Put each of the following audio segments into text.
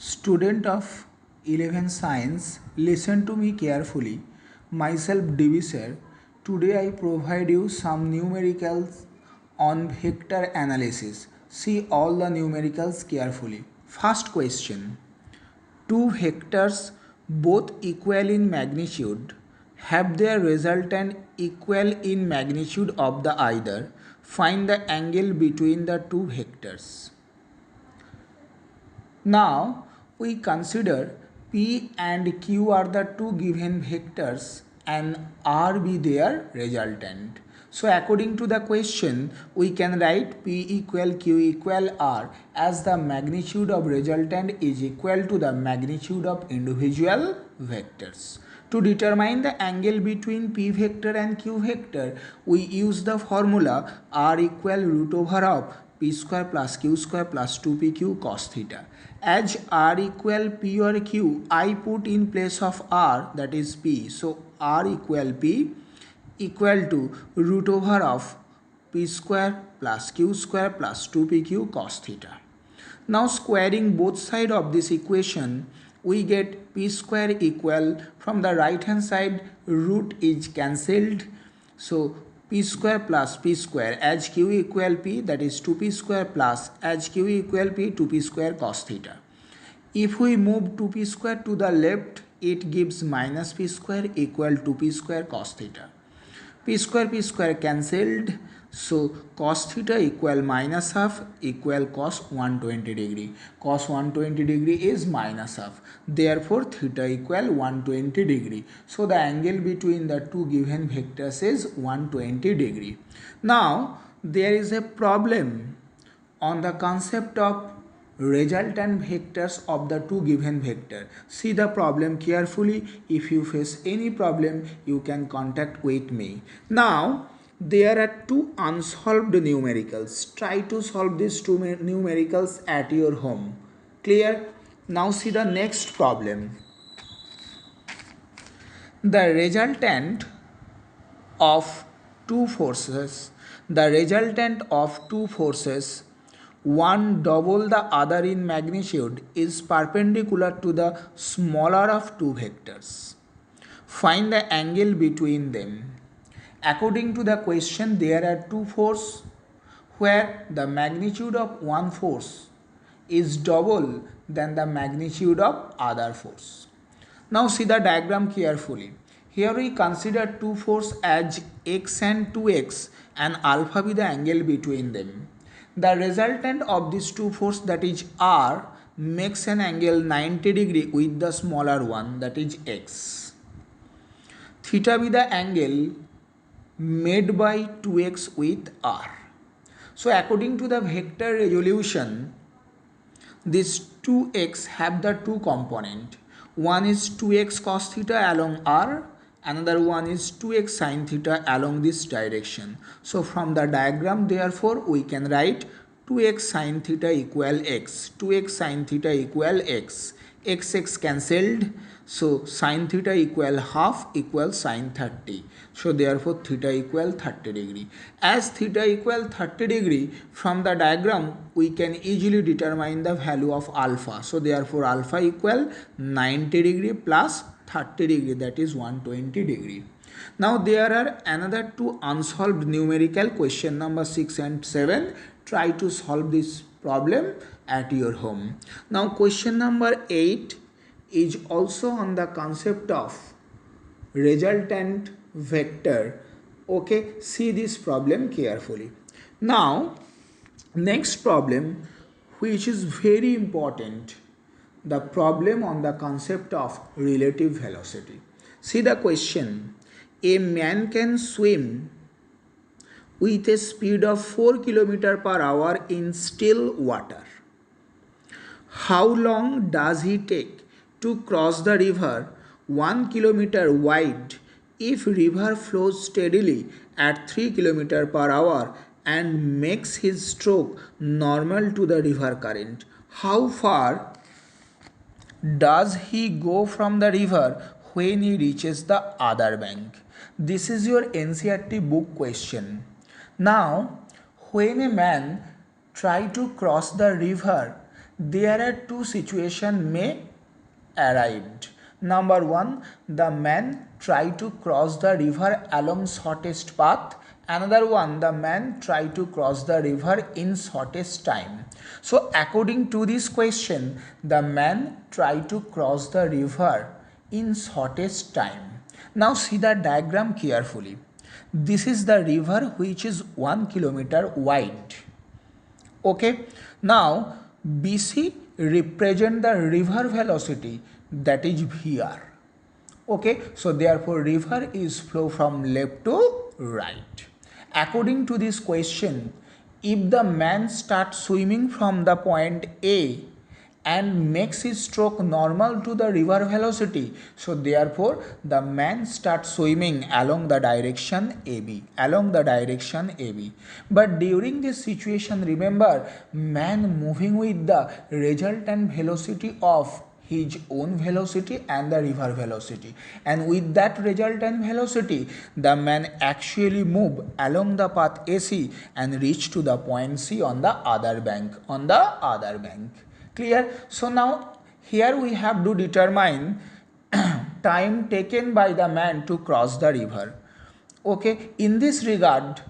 Student of 11 Science, listen to me carefully. Myself Divisor. Today I provide you some numericals on vector analysis. See all the numericals carefully. First question. Two vectors both equal in magnitude have their resultant equal in magnitude of the either. Find the angle between the two vectors. Now we consider P and Q are the two given vectors and R be their resultant. So according to the question, we can write P equal Q equal R as the magnitude of resultant is equal to the magnitude of individual vectors. To determine the angle between P vector and Q vector, we use the formula R equal root over of P square plus Q square plus 2PQ cos theta. As R equal P or Q, I put in place of R, that is P. So R equal P equal to root over of P square plus Q square plus 2PQ cos theta. Now squaring both sides of this equation, we get P square equal, from the right hand side root is cancelled. So P square plus P square, as Q equal P, that is 2P square plus as Q equal P 2P square cos theta. If we move 2P square to the left, it gives minus P square equal to P square cos theta. P square cancelled. So cos theta equal minus half equal cos 120 degree. Cos 120 degree is minus half. Therefore theta equal 120 degree. So the angle between the two given vectors is 120 degree. Now there is a problem on the concept of resultant vectors of the two given vector. See the problem carefully. If you face any problem, you can contact with me. Now there are two unsolved numericals. Try to solve these two numericals at your home. Clear? Now see the next problem. The resultant of two forces, one double the other in magnitude, is perpendicular to the smaller of two vectors. Find the angle between them. According to the question, there are two forces where the magnitude of one force is double than the magnitude of other force. Now see the diagram carefully. Here we consider two forces as x and 2x and alpha be the angle between them. The resultant of these two forces, that is R, makes an angle 90 degree with the smaller one, that is x. Theta be the angle made by 2x with R. So according to the vector resolution, these 2x have the two component. One is 2x cos theta along R, another one is 2x sin theta along this direction. So from the diagram, therefore we can write 2x sin theta equal x, 2x sin theta equal x, x cancelled. So sin theta equal half equal sin 30. So therefore theta equal 30 degree. As theta equal 30 degree, from the diagram we can easily determine the value of alpha. So therefore alpha equal 90 degree plus 30 degree, that is 120 degree. Now there are another two unsolved numerical, question number 6 and 7. Try to solve this problem at your home. Now question number 8 is also on the concept of resultant vector. Okay, see this problem carefully. Now next problem, which is very important, the problem on the concept of relative velocity. See the question. A man can swim with a speed of 4 km per hour in still water. How long does he take to cross the river 1 km wide if river flows steadily at 3 km per hour and makes his stroke normal to the river current? How far does he go from the river when he reaches the other bank? This is your NCERT book question. Now, when a man try to cross the river there are two situations may arrived. Number one, the man tried to cross the river along shortest path. Another one, the man tried to cross the river in shortest time. So according to this question, the man tried to cross the river in shortest time. Now see the diagram carefully. This is the river which is 1 kilometer wide. Okay, now BC represent the river velocity, that is VR. Okay, so therefore river is flow from left to right. According to this question, if the man starts swimming from the point A and makes his stroke normal to the river velocity, so therefore the man starts swimming along the direction AB, but during this situation, remember, man moving with the resultant velocity of his own velocity and the river velocity, and with that resultant velocity the man actually move along the path AC and reach to the point C on the other bank, Clear? So now here we have to determine time taken by the man to cross the river. Okay, in this regard,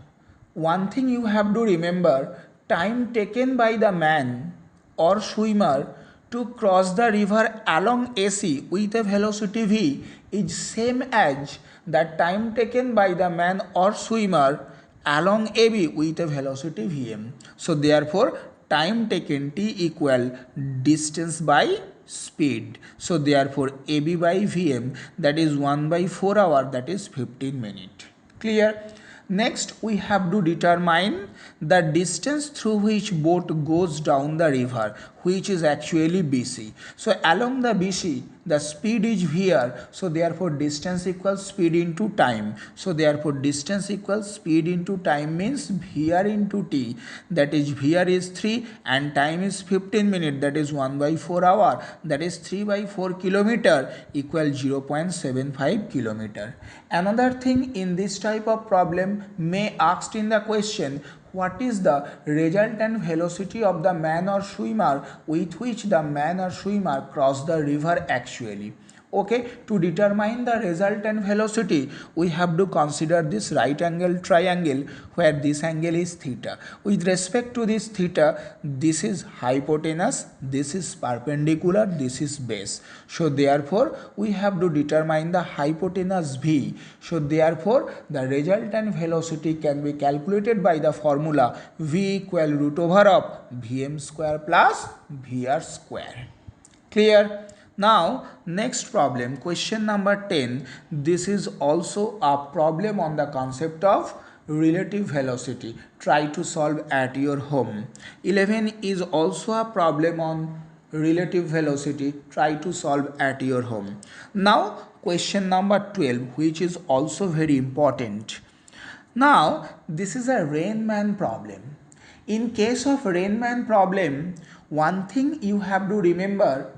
one thing you have to remember, time taken by the man or swimmer to cross the river along AC with a velocity V is same as the time taken by the man or swimmer along AB with a velocity Vm. So therefore time taken T equal distance by speed. So therefore AB by Vm, that is 1 by 4 hour, that is 15 minutes. Clear? Next we have to determine the distance through which boat goes down the river, which is actually BC. So along the BC the speed is VR, so therefore distance equals speed into time. So therefore distance equals speed into time means VR into T, that is VR is 3 and time is 15 minutes, that is 1 by 4 hour, that is 3 by 4 kilometer equal 0.75 kilometer. Another thing in this type of problem may asked in the question, what is the resultant velocity of the man or swimmer with which the man or swimmer cross the river actually? Okay, to determine the resultant velocity, we have to consider this right angle triangle where this angle is theta. With respect to this theta, this is hypotenuse, this is perpendicular, this is base. So therefore, we have to determine the hypotenuse V. So therefore, the resultant velocity can be calculated by the formula V equal root over of Vm square plus Vr square. Clear? Now next problem, question number 10. This is also a problem on the concept of relative velocity. Try to solve at your home. 11 is also a problem on relative velocity. Try to solve at your home. Now question number 12, which is also very important. Now this is a Rain Man problem. In case of Rain Man problem, one thing you have to remember,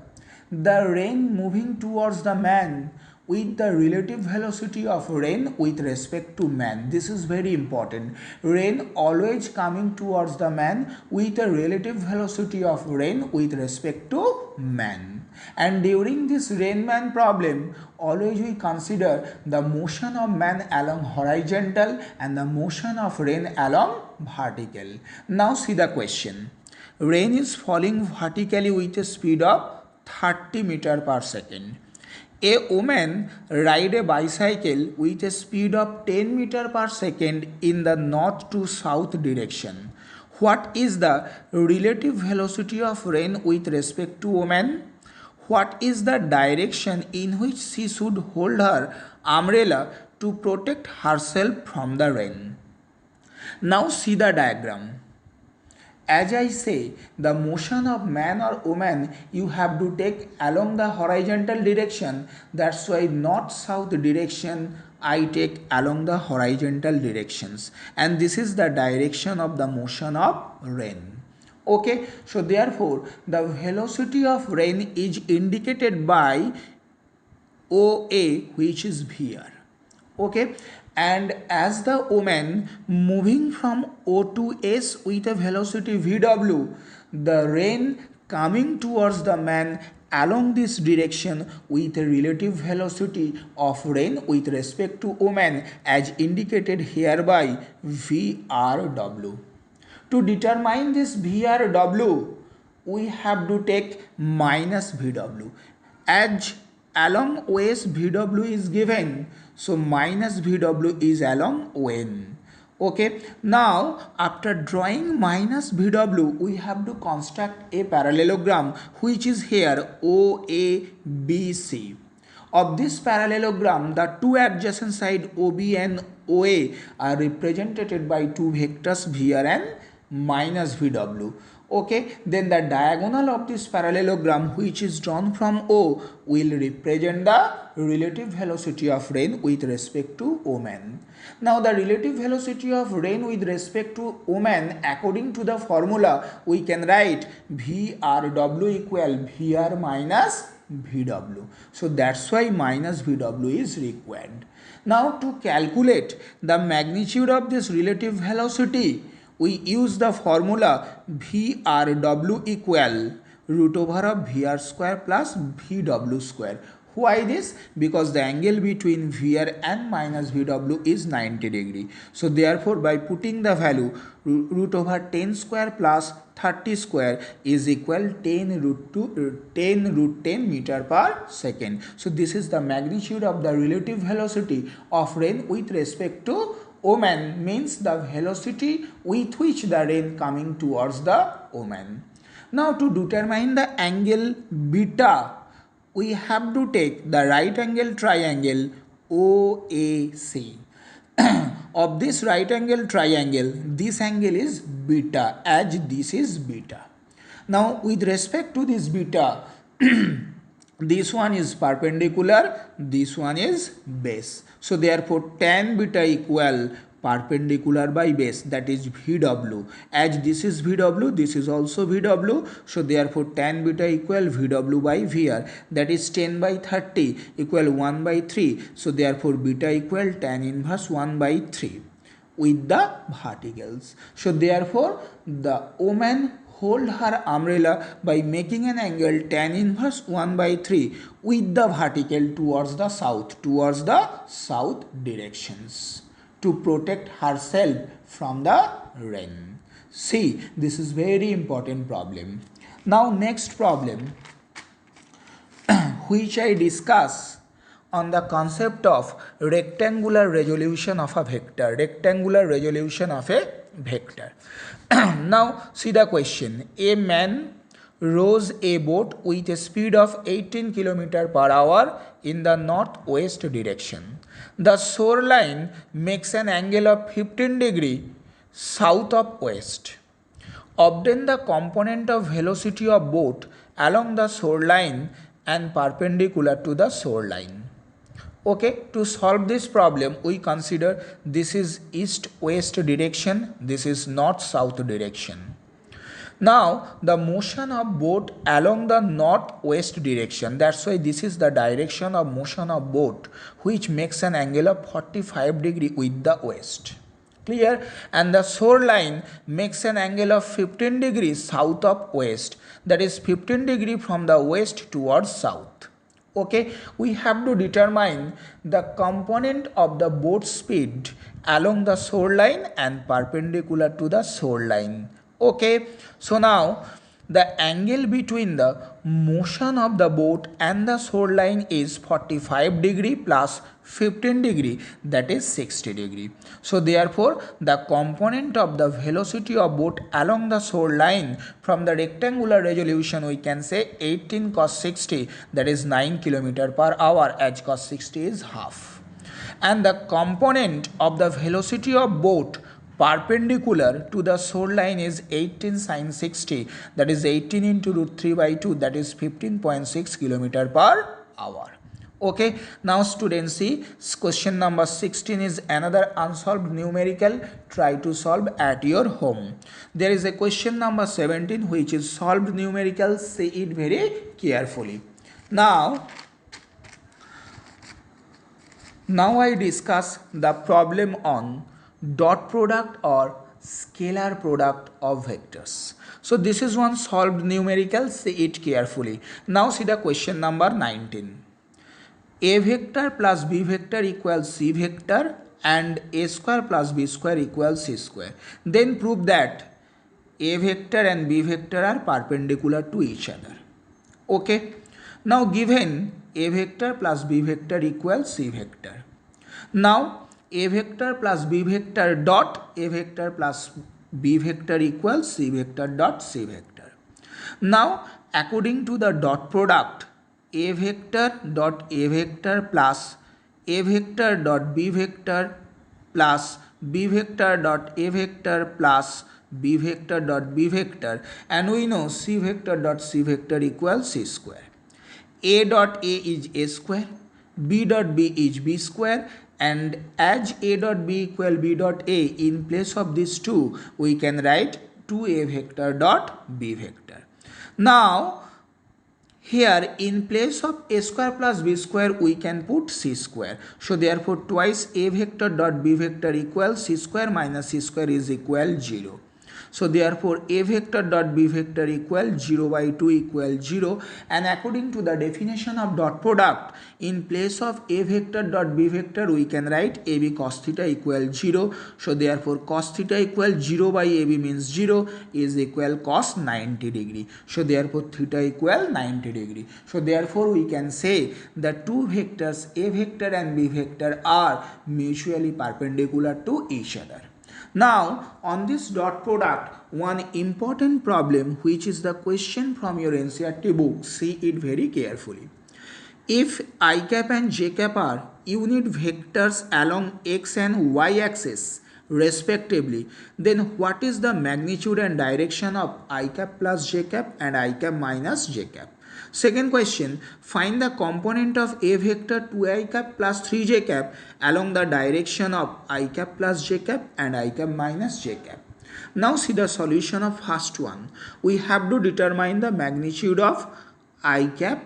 the rain moving towards the man with the relative velocity of rain with respect to man. This is very important. Rain always coming towards the man with a relative velocity of rain with respect to man. And during this Rain Man problem, always we consider the motion of man along horizontal and the motion of rain along vertical. Now see the question. Rain is falling vertically with a speed of 30 meter per second. A woman ride a bicycle with a speed of 10 meter per second in the north to south direction. What is the relative velocity of rain with respect to woman? What is the direction in which she should hold her umbrella to protect herself from the rain? Now see the diagram. As I say, the motion of man or woman you have to take along the horizontal direction. That's why north-south direction I take along the horizontal directions. And this is the direction of the motion of rain. Okay, so therefore the velocity of rain is indicated by OA, which is VR. Okay, and as the woman moving from O to S with a velocity VW, the rain coming towards the man along this direction with a relative velocity of rain with respect to woman as indicated hereby VRW. To determine this VRW, we have to take minus VW. As along OS VW is given, so minus VW is along ON. Okay, now after drawing minus VW, we have to construct a parallelogram which is here OABC. Of this parallelogram, the two adjacent sides OB and OA are represented by two vectors VR and minus VW. Okay, then the diagonal of this parallelogram which is drawn from O will represent the relative velocity of rain with respect to woman. Now the relative velocity of rain with respect to woman, according to the formula, we can write VRW equal VR minus VW. So that's why minus VW is required. Now to calculate the magnitude of this relative velocity, we use the formula VRW equal root over of VR square plus VW square. Why this? Because the angle between VR and minus VW is 90 degree. So therefore by putting the value root over 10 square plus 30 square is equal 10 root 10 meter per second. So this is the magnitude of the relative velocity of rain with respect to woman, means the velocity with which the rain coming towards the woman. Now to determine the angle beta, we have to take the right angle triangle OAC. Of this right angle triangle, this angle is beta, as this is beta. Now with respect to this beta, this one is perpendicular, this one is base. So therefore tan beta equal perpendicular by base, that is VW. As this is VW, this is also VW. So therefore tan beta equal VW by VR, that is 10 by 30 equal 1 by 3. So therefore beta equal tan inverse 1 by 3 with the verticals. So therefore the woman hold her umbrella by making an angle tan inverse 1 by 3 with the vertical towards the south directions to protect herself from the rain. See, this is very important problem. Now next problem which I discuss on the concept of rectangular resolution of a vector. Now see the question. A man rows a boat with a speed of 18 km per hour in the northwest direction. The shoreline makes an angle of 15 degree south of west. Obtain the component of velocity of boat along the shoreline and perpendicular to the shoreline. Okay, to solve this problem, we consider this is east-west direction, this is north-south direction. Now, the motion of boat along the northwest direction, that's why this is the direction of motion of boat, which makes an angle of 45 degree with the west. Clear? And the shoreline makes an angle of 15 degrees south of west, that is 15 degree from the west towards south. Okay, we have to determine the component of the boat speed along the shoreline and perpendicular to the shoreline. Okay, so now the angle between the motion of the boat and the shoreline is 45 degree plus 15 degree, that is 60 degree. So therefore the component of the velocity of boat along the shoreline from the rectangular resolution, we can say 18 cos 60, that is 9 km per hour, as cos 60 is half. And the component of the velocity of boat perpendicular to the shoreline is 18 sin 60, that is 18 into root 3 by 2, that is 15.6 km per hour. Okay, now students, see question number 16 is another unsolved numerical. Try to solve at your home. There is a question number 17 which is solved numerical. See it very carefully. Now I discuss the problem on dot product or scalar product of vectors. So this is one solved numerical, see it carefully. Now see the question number 19. A vector plus b vector equals c vector and a square plus b square equals c square. Then prove that a vector and b vector are perpendicular to each other. Okay. Now given a vector plus b vector equals c vector. Now a vector plus b vector dot a vector plus b vector equals c vector dot c vector. Now according to the dot product, a vector dot a vector plus a vector dot b vector plus b vector dot a vector plus b vector dot b vector, and we know c vector dot c vector equals c square. A dot a is a square, b dot b is b square, and as a dot b equal b dot a, in place of these two we can write 2a vector dot b vector. Now here in place of a square plus b square we can put c square. So therefore twice a vector dot b vector equals c square minus c square is equal 0. So therefore a vector dot b vector equal 0 by 2 equal 0, and according to the definition of dot product, in place of a vector dot b vector we can write ab cos theta equal 0. So therefore cos theta equal 0 by ab means 0 is equal cos 90 degree. So therefore theta equal 90 degree. So therefore we can say that two vectors a vector and b vector are mutually perpendicular to each other. Now on this dot product, one important problem which is the question from your NCERT book, see it very carefully. If I cap and j cap are unit vectors along x and y axis respectively, then what is the magnitude and direction of I cap plus j cap and I cap minus j cap? Second question, find the component of a vector 2i cap plus 3j cap along the direction of I cap plus j cap and I cap minus j cap. Now see the solution of first one. We have to determine the magnitude of I cap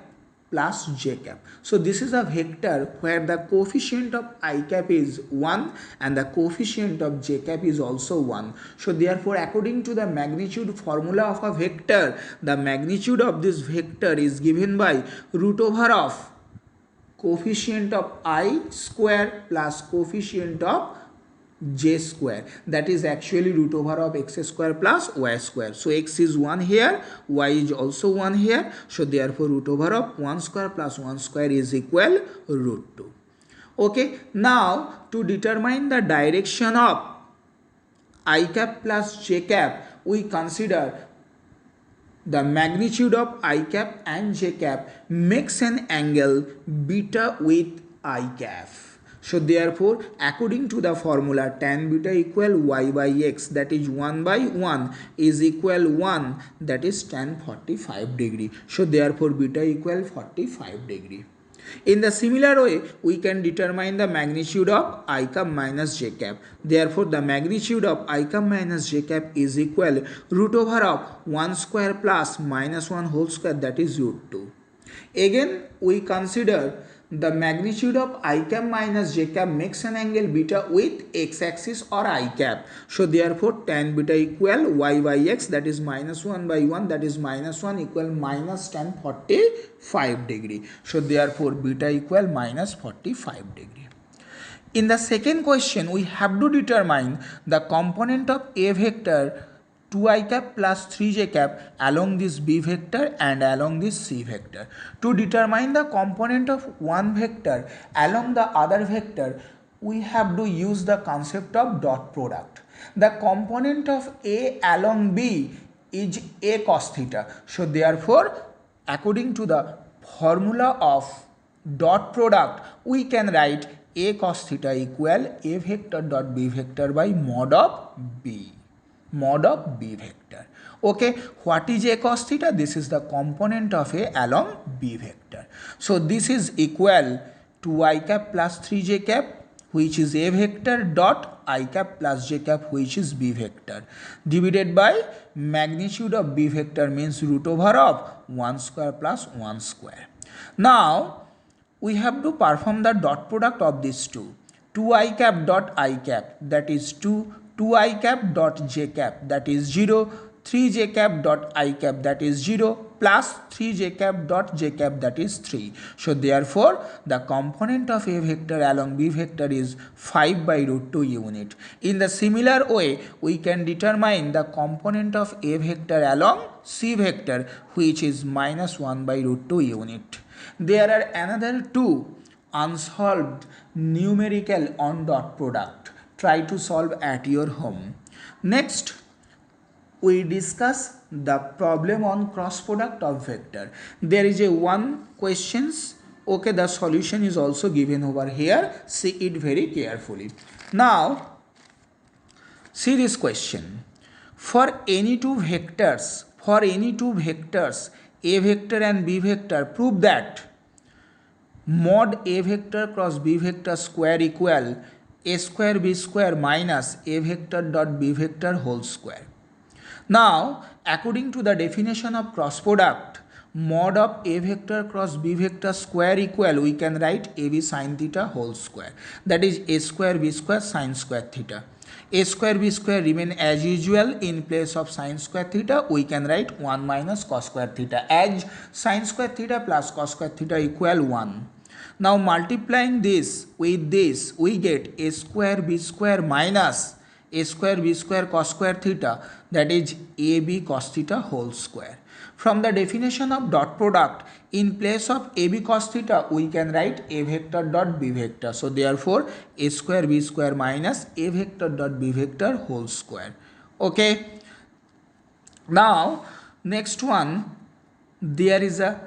plus j cap. So this is a vector where the coefficient of I cap is 1 and the coefficient of j cap is also 1. So therefore according to the magnitude formula of a vector, the magnitude of this vector is given by root over of coefficient of I square plus coefficient of j square, that is actually root over of x square plus y square. So x is 1 here, y is also 1 here, so therefore root over of 1 square plus 1 square is equal root 2. Okay, now to determine the direction of I cap plus j cap, we consider the magnitude of I cap and j cap makes an angle beta with I cap. So therefore according to the formula tan beta equal y by x, that is 1 by 1 is equal 1, that is tan 45 degree. So therefore beta equal 45 degree. In the similar way we can determine the magnitude of I cap minus j cap. Therefore the magnitude of I cap minus j cap is equal root over of 1 square plus minus 1 whole square, that is root 2. Again we consider the magnitude of I cap minus j cap makes an angle beta with x axis or I cap. So therefore tan beta equal y by x, that is minus 1 by 1, that is minus 1 equal minus tan 45 degree. So therefore beta equal minus 45 degree. In the second question we have to determine the component of a vector 2i cap plus 3j cap along this b vector and along this c vector. To determine the component of one vector along the other vector, we have to use the concept of dot product. The component of a along b is a cos theta. So therefore according to the formula of dot product, we can write a cos theta equal a vector dot b vector by mod of b. Mod of b vector. Okay, what is a cos theta? This is the component of a along b vector. So this is equal to I cap plus 3j cap, which is a vector dot I cap plus j cap, which is b vector, divided by magnitude of b vector means root over of 1 square plus 1 square. Now we have to perform the dot product of these two. 2i cap dot I cap, that is 2 2i cap dot j cap, that is 0, 3j cap dot i cap, that is 0, plus 3j cap dot j cap, that is 3. So therefore the component of a vector along b vector is 5 by root 2 unit. In the similar way we can determine the component of a vector along c vector, which is minus 1 by root 2 unit. There are another two unsolved numerical on dot product. Try to solve at your home. Next we discuss the problem on cross product of vector. There is a one questions. Okay, the solution is also given over here. See it very carefully. Now see this question. For any two vectors, a vector and b vector, prove that mod a vector cross b vector square equal a square b square minus a vector dot b vector whole square. Now according to the definition of cross product, mod of a vector cross b vector square equal, we can write ab sin theta whole square, that is a square b square sin square theta. A square b square remain as usual. In place of sin square theta we can write 1 minus cos square theta, as sin square theta plus cos square theta equal 1. Now multiplying this with this, we get a square b square minus a square b square cos square theta, that is ab cos theta whole square. From the definition of dot product, in place of ab cos theta we can write a vector dot b vector. So therefore a square b square minus a vector dot b vector whole square. Okay. Now next one, there is a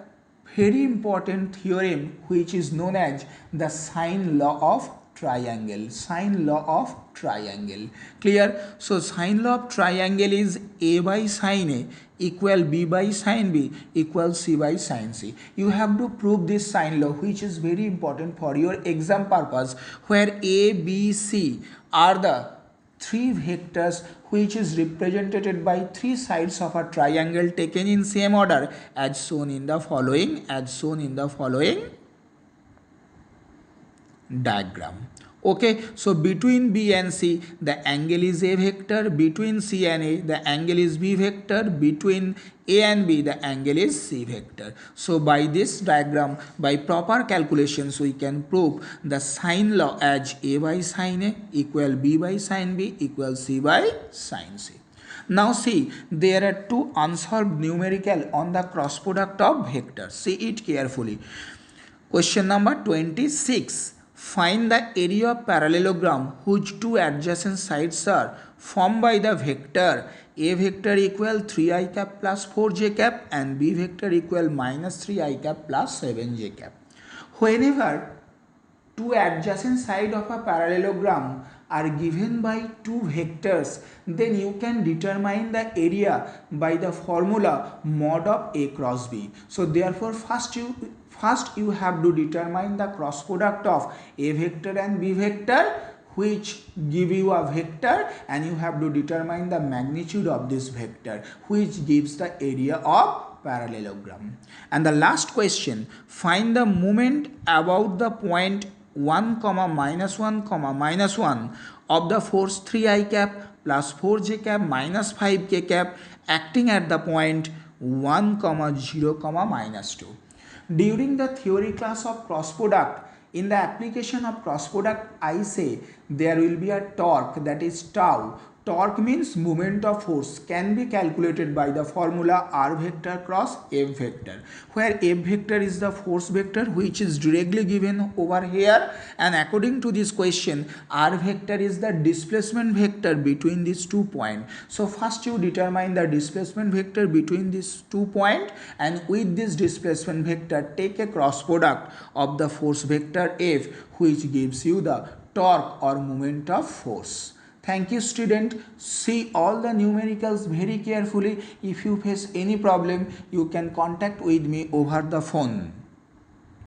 very important theorem which is known as the sine law of triangle. Sine law of triangle. Clear? So sine law of triangle is a by sine a equal b by sine b equal c by sine c. You have to prove this sine law, which is very important for your exam purpose, where a, b, c are the three vectors which is represented by three sides of a triangle taken in same order as shown in the following diagram. Okay, so between b and c the angle is a vector, between c and a the angle is b vector, between a and b the angle is c vector. So by this diagram, by proper calculations, we can prove the sine law as a by sine a equal b by sine b equal c by sine c. Now see, there are two unsolved numerical on the cross product of vectors. See it carefully. Question number 26. Find the area of parallelogram whose two adjacent sides are formed by the vector a vector equal 3i cap plus 4j cap and b vector equal minus 3i cap plus 7j cap. Whenever two adjacent sides of a parallelogram are given by two vectors, then you can determine the area by the formula mod of a cross b. So therefore first you have to determine the cross product of a vector and b vector, which give you a vector, and you have to determine the magnitude of this vector, which gives the area of parallelogram. And the last question, find the moment about the point 1, minus 1, minus 1 of the force 3i cap plus 4j cap minus 5k cap acting at the point 1, 0, minus 2. During the theory class of cross product, in the application of cross product, I say there will be a torque, that is tau. Torque means moment of force, can be calculated by the formula r vector cross f vector, where f vector is the force vector which is directly given over here, and according to this question r vector is the displacement vector between these 2 points. So first you determine the displacement vector between these 2 points, and with this displacement vector take a cross product of the force vector f, which gives you the torque or moment of force. Thank you student. See all the numericals very carefully. If you face any problem, you can contact with me over the phone.